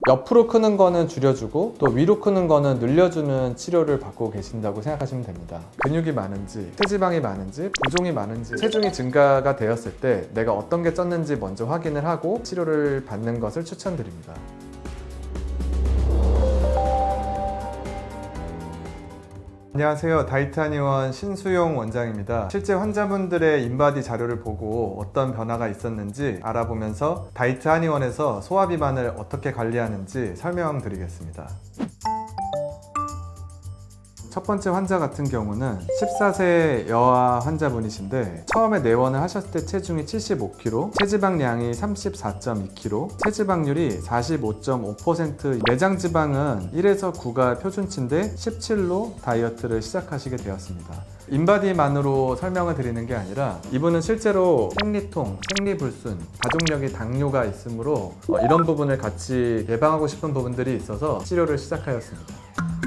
옆으로 크는 거는 줄여주고 또 위로 크는 거는 늘려주는 치료를 받고 계신다고 생각하시면 됩니다. 근육이 많은지, 체지방이 많은지, 부종이 많은지, 체중이 증가가 되었을 때 내가 어떤 게 쪘는지 먼저 확인을 하고 치료를 받는 것을 추천드립니다. 안녕하세요. 다이트 한의원 신수용 원장입니다. 실제 환자분들의 인바디 자료를 보고 어떤 변화가 있었는지 알아보면서 다이트 한의원에서 소화비만을 어떻게 관리하는지 설명드리겠습니다. 첫 번째 환자 같은 경우는 14세 여아 환자분이신데 처음에 내원을 하셨을 때 체중이 75kg, 체지방량이 34.2kg, 체지방률이 45.5%, 내장 지방은 1에서 9가 표준치인데 17로 다이어트를 시작하시게 되었습니다. 인바디만으로 설명을 드리는 게 아니라 이분은 실제로 생리통, 생리불순, 가족력이 당뇨가 있으므로 이런 부분을 같이 예방하고 싶은 부분들이 있어서 치료를 시작하였습니다.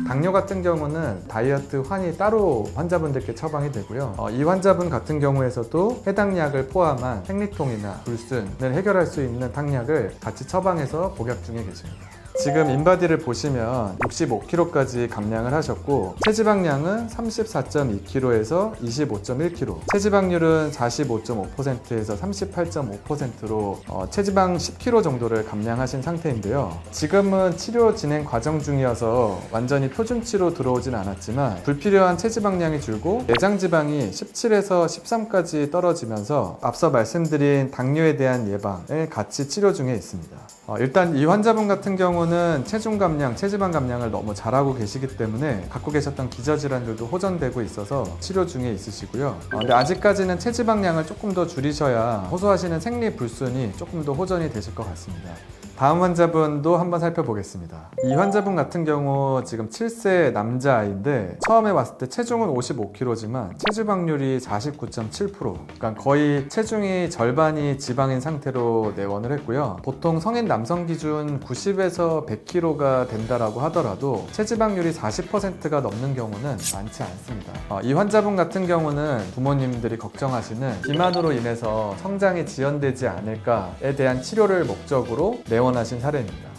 당뇨 같은 경우는 다이어트 환이 따로 환자분들께 처방이 되고요. 이 환자분 같은 경우에서도 해당 약을 포함한 생리통이나 불순을 해결할 수 있는 당약을 같이 처방해서 복약 중에 계십니다. 지금 인바디를 보시면 65kg까지 감량을 하셨고 체지방량은 34.2kg에서 25.1kg, 체지방률은 45.5%에서 38.5%로 체지방 10kg 정도를 감량하신 상태인데요. 지금은 치료 진행 과정 중이어서 완전히 표준치로 들어오진 않았지만 불필요한 체지방량이 줄고 내장 지방이 17에서 13까지 떨어지면서 앞서 말씀드린 당뇨에 대한 예방을 같이 치료 중에 있습니다. 일단 이 환자분 같은 경우는 체중 감량, 체지방 감량을 너무 잘하고 계시기 때문에 갖고 계셨던 기저질환들도 호전되고 있어서 치료 중에 있으시고요. 근데 아직까지는 체지방량을 조금 더 줄이셔야 호소하시는 생리불순이 조금 더 호전이 되실 것 같습니다. 다음 환자분도 한번 살펴보겠습니다. 이 환자분 같은 경우 지금 7세 남자아이인데 처음에 왔을 때 체중은 55kg지만 체지방률이 49.7%, 그러니까 거의 체중이 절반이 지방인 상태로 내원을 했고요. 보통 성인 남성 기준 90에서 100kg가 된다라고 하더라도 체지방률이 40%가 넘는 경우는 많지 않습니다. 이 환자분 같은 경우는 부모님들이 걱정하시는 비만으로 인해서 성장이 지연되지 않을까에 대한 치료를 목적으로 내원하신 사례입니다.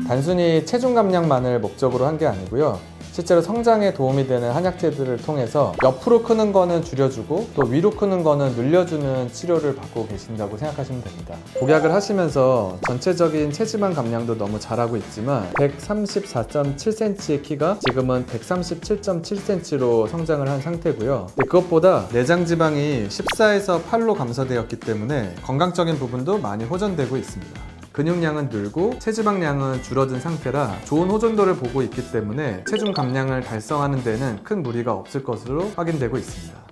단순히 체중 감량만을 목적으로 한 게 아니고요. 실제로 성장에 도움이 되는 한약재들을 통해서 옆으로 크는 거는 줄여주고 또 위로 크는 거는 늘려주는 치료를 받고 계신다고 생각하시면 됩니다. 복약을 하시면서 전체적인 체지방 감량도 너무 잘하고 있지만 134.7cm의 키가 지금은 137.7cm로 성장을 한 상태고요. 그것보다 내장 지방이 14에서 8로 감소되었기 때문에 건강적인 부분도 많이 호전되고 있습니다. 근육량은 늘고 체지방량은 줄어든 상태라 좋은 호전도를 보고 있기 때문에 체중 감량을 달성하는 데는 큰 무리가 없을 것으로 확인되고 있습니다.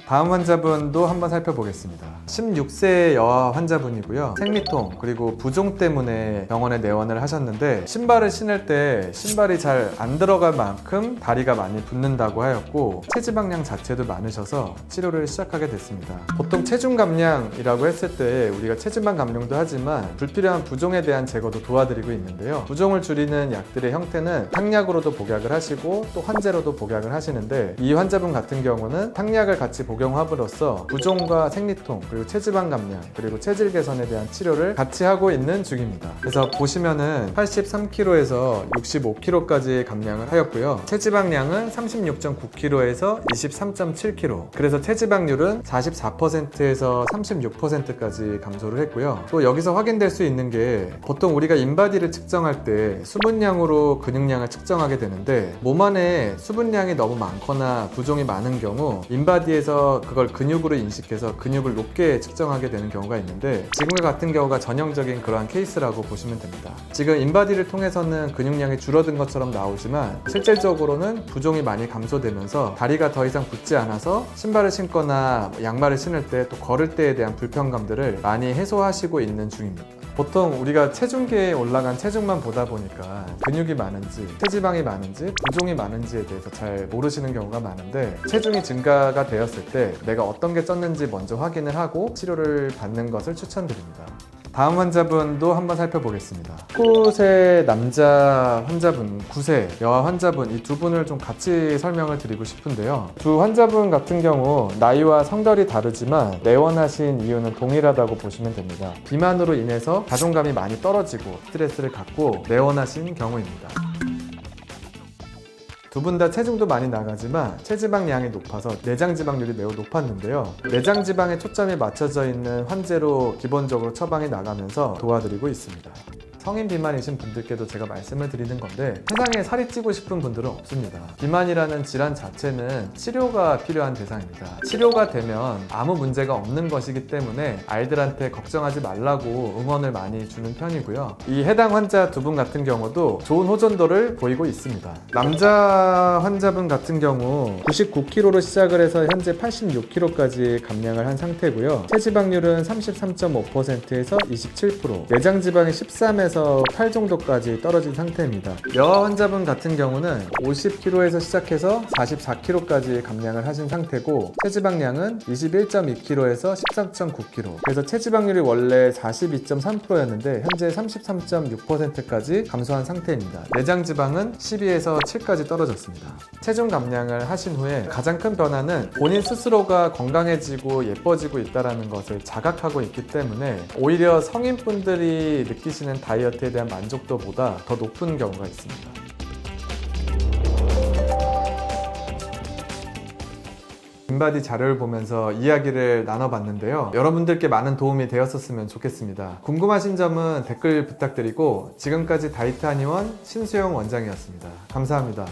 다음 환자분도 한번 살펴보겠습니다. 16세 여아 환자분이고요. 생리통 그리고 부종 때문에 병원에 내원을 하셨는데 신발을 신을 때 신발이 잘 안 들어갈 만큼 다리가 많이 붓는다고 하였고 체지방량 자체도 많으셔서 치료를 시작하게 됐습니다. 보통 체중 감량이라고 했을 때 우리가 체지방 감량도 하지만 불필요한 부종에 대한 제거도 도와드리고 있는데요. 부종을 줄이는 약들의 형태는 탕약으로도 복약을 하시고 또 환제로도 복약을 하시는데 이 환자분 같은 경우는 탕약을 같이 복용함으로써 부종과 생리통 그리고 체지방 감량 그리고 체질 개선에 대한 치료를 같이 하고 있는 중입니다. 그래서 보시면은 83kg에서 65kg까지 감량을 하였고요. 체지방량은 36.9kg에서 23.7kg, 그래서 체지방률은 44%에서 36%까지 감소를 했고요. 또 여기서 확인될 수 있는 게 보통 우리가 인바디를 측정할 때 수분량으로 근육량을 측정하게 되는데 몸 안에 수분량이 너무 많거나 부종이 많은 경우 인바디에서 그걸 근육으로 인식해서 근육을 높게 측정하게 되는 경우가 있는데 지금과 같은 경우가 전형적인 그러한 케이스라고 보시면 됩니다. 지금 인바디를 통해서는 근육량이 줄어든 것처럼 나오지만 실질적으로는 부종이 많이 감소되면서 다리가 더 이상 붙지 않아서 신발을 신거나 양말을 신을 때 또 걸을 때에 대한 불편감들을 많이 해소하시고 있는 중입니다. 보통 우리가 체중계에 올라간 체중만 보다 보니까 근육이 많은지 체지방이 많은지 부종이 많은지에 대해서 잘 모르시는 경우가 많은데 체중이 증가가 되었을 때 내가 어떤 게 쪘는지 먼저 확인을 하고 치료를 받는 것을 추천드립니다. 다음 환자분도 한번 살펴보겠습니다. 19세 남자 환자분, 9세 여아 환자분 이 두 분을 좀 같이 설명을 드리고 싶은데요. 두 환자분 같은 경우 나이와 성별이 다르지만 내원하신 이유는 동일하다고 보시면 됩니다. 비만으로 인해서 자존감이 많이 떨어지고 스트레스를 갖고 내원하신 경우입니다. 두 분 다 체중도 많이 나가지만 체지방량이 높아서 내장 지방률이 매우 높았는데요. 내장 지방에 초점이 맞춰져 있는 환제로 기본적으로 처방이 나가면서 도와드리고 있습니다. 성인 비만이신 분들께도 제가 말씀을 드리는 건데 세상에 살이 찌고 싶은 분들은 없습니다. 비만이라는 질환 자체는 치료가 필요한 대상입니다. 치료가 되면 아무 문제가 없는 것이기 때문에 아이들한테 걱정하지 말라고 응원을 많이 주는 편이고요. 이 해당 환자 두 분 같은 경우도 좋은 호전도를 보이고 있습니다. 남자 환자분 같은 경우 99kg로 시작을 해서 현재 86kg까지 감량을 한 상태고요. 체지방률은 33.5%에서 27%, 내장 지방이 13에서 8 정도까지 떨어진 상태입니다. 여아 환자분 같은 경우는 50kg에서 시작해서 44kg까지 감량을 하신 상태고 체지방량은 21.2kg에서 13.9kg, 그래서 체지방률이 원래 42.3%였는데 현재 33.6%까지 감소한 상태입니다. 내장 지방은 12에서 7까지 떨어졌습니다. 체중 감량을 하신 후에 가장 큰 변화는 본인 스스로가 건강해지고 예뻐지고 있다는 것을 자각하고 있기 때문에 오히려 성인분들이 느끼시는 다이어트에 대한 만족도보다 더 높은 경우가 있습니다. 인바디 자료를 보면서 이야기를 나눠봤는데요. 여러분들께 많은 도움이 되었었으면 좋겠습니다. 궁금하신 점은 댓글 부탁드리고 지금까지 다이어트 한의원 신수영 원장이었습니다. 감사합니다.